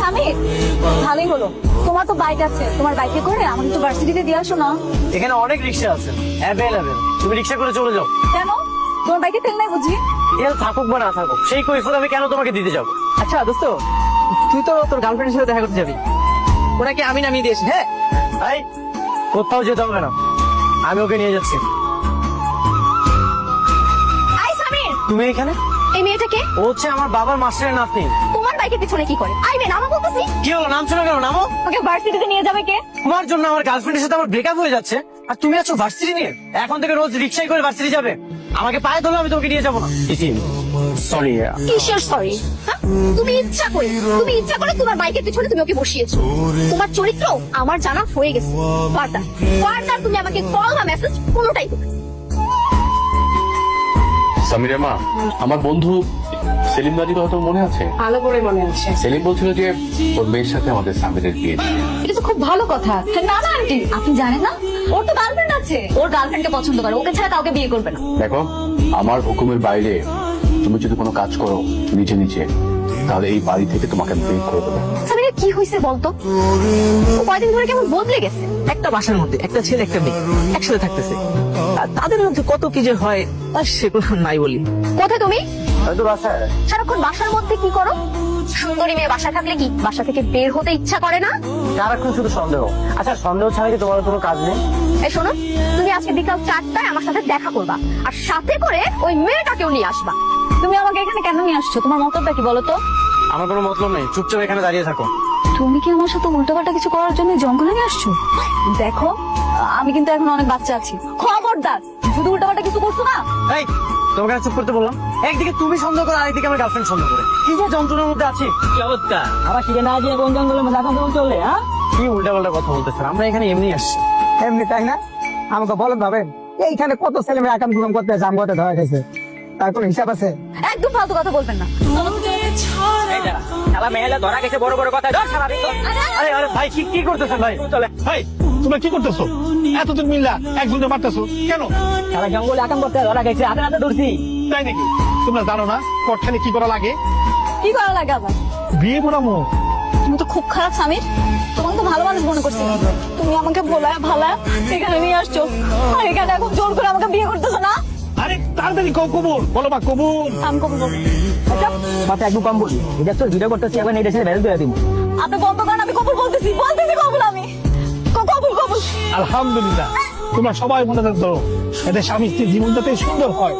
সামির, ভালোই হলো। তোমার তো বাইক আছে, তোমার বাইকে করে আমাকে তো ভার্সিটিতে দিয়ে আসো না। এখানে অনেক রিক্সা আছে অ্যাভেলেবেল, তুমি রিক্সা করে চলে যাও। কেন? তোমার বাইকে তেল নাই বুঝি? তেল থাকুক বা না থাকুক, সেই কৈফিয়ত আমি কেন তোমাকে দিতে যাবো? আচ্ছা দোস্ত, তুই তো তোর গার্লফ্রেন্ডের সাথে দেখা করতে যাবি, ওনাকে আমি নামিয়ে দিয়েছি। হ্যাঁ, এই কোথাও যেতে হবে না, আমি ওকে নিয়ে যাচ্ছি। আই সামির, তুমি এখানে? এই মেয়েটাকে ও হচ্ছে আমার বাবার মাস্টারের নাতনি। তোমার বাইকের পিছনে কি করে? আই মেয়ে নামা বলতেছি। কি হলো, নামছো না কেন? নামো। ওকে ভার্সিটিতে নিয়ে যাবে কে? তোমার জন্য আমার গার্লফ্রেন্ডের সাথে আমার ব্রেকআপ হয়ে যাচ্ছে, আর তুমি আছো ভার্সিটি নিয়ে। এখন থেকে রোজ রিক্সায় করে ভার্সিটি যাবে, আমাকে পায়ে ধরলে আমি তোমাকে নিয়ে যাবো না। সরি। কিসের সরি? তুমি ইচ্ছা করে তোমার বাইকের পিছনে তুমি ওকে বসিয়েছো। তোমার চরিত্র আমার জানা হয়ে গেছে। ফার্দার তুমি আমাকে কল বা মেসেজ কোনোটাই করবে না। সামিরের মা, আমার বন্ধু সেলিম দাদিকে হয়তো মনে আছে। ভালো করে মনে আছে। সেলিম বলছিল যে ওর মেয়ের সাথে আমাদের সামিরের বিয়ে দিবে। এটা তো খুব ভালো কথা। না না আন্টি, আপনি জানেন না ওর তো গার্লফ্রেন্ড আছে। ওর গার্লফ্রেন্ডকে পছন্দ করে, ওকে ছাড়া কাউকে বিয়ে করবে না। দেখো, আমার হুকুমের বাইরে তুমি যদি কোনো কাজ করো নিচে নিচে, তাহলে এই বাড়ি থেকে তোমাকে বের করে দেবো। সামিরের কি হয়েছে বলতো? ও কয়দিন ধরে কেমন বদলে গেছে। একটা বাসার মধ্যে একটা ছেলে একটা মেয়ে একসাথে থাকতেছে, আর তাদের মধ্যে কত কি যে হয় আর সেগুলো নাই বলি। কোথায় তুমি? হয়তো বাসায়। সারাক্ষণ বাসার মধ্যে কি করো? সুন্দরী মেয়ে বাসা থাকলে কি বাসা থেকে বের হতে ইচ্ছা করে না? সারাক্ষণ শুধু সন্দেহ। আচ্ছা, সন্দেহ ছাড়া কি তোমার কোনো কাজ নেই? এই শোনো, তুমি আজকে বিকাল 4টায় আমার সাথে দেখা করবা, আর সাথে করে ওই মেয়েটাকেও নিয়ে আসবা। তুমি আমাকে এখানে কেন নিয়ে আসছো? তোমার মতলবটা কি বলো তো? আমার কোনো মতলব নেই, চুপচাপ এখানে দাঁড়িয়ে থাকো। তুমি কি আমার সাথে উল্টোপাল্টা কিছু করার জন্য জঙ্গলে নিয়ে আসছো? দেখো, আমি কিন্তু এখন অনেক বাচ্চা আছি, খবরদার শুধু উল্টোপাল্টা কিছু করছো না। এই, তোমাকে চুপ করতে বললাম। একদিকে তুমি সন্দেহ করো, আরেকদিকে আমার গার্লফ্রেন্ড সন্দেহ করে। কি যে যন্ত্রণার মধ্যে আছি। কি অবস্থা? আবার শিখে না দিয়ে কোন জঙ্গলের মধ্যে এখন চলে? হ্যাঁ, কি উল্টাপাল্টা কথা বলতেছেন? আমরা এখানে এমনি আসছি। এমনি তাই না? আমাকে বলেন ভাবেন, এইখানে কত ছেলে মেয়ে আকাম কুকাম করতে জাম করতে ধরা গেছে, তার কোনো হিসাব আছে? একদম ফালতু কথা বলবেন না। খেলা মেয়েলা ধরা গেছে, বড় বড় কথা। আরে আরে ভাই, কি করতেছেন ভাই? চলে ভাই, তোমরা কি করতেছো? এতদিন মিল্লা একজনকে মারতেছো কেন? খেলা জঙ্গলে আকাম করতে ধরা গেছে, হাতে হাতে ধরছি। তাই নাকি? তোমরা জানো না কটখানে কি করা লাগে? কি করা লাগে আবার? বিয়ে করামো। তুমি তো খুব খারাপ সামির, তোমাকে তো ভালো মানুষ মনে করছি। তুমি আমাকে বলায় ভালায় এখানে নিয়ে আসছো, আর এখানে এখন জোর করে আমাকে বিয়ে করতেছো না? আরে তাড়াতাড়ি কবুল বলো, মা কবুল। আমি কবুল বলবো। আচ্ছা, মাথা একদম কম বলি, এটা তো ভিডিও করতেছি, এখন এটা ছেড়ে বেরোতে দিব। আপনি বন্ধ করেন, আমি কবুল বলতেছি কবুল। আমি কবুল। আলহামদুলিল্লাহ, তোমরা সবাই মনে রাখো, এদের স্বামী স্ত্রীর জীবনটাতে সুন্দর হয়।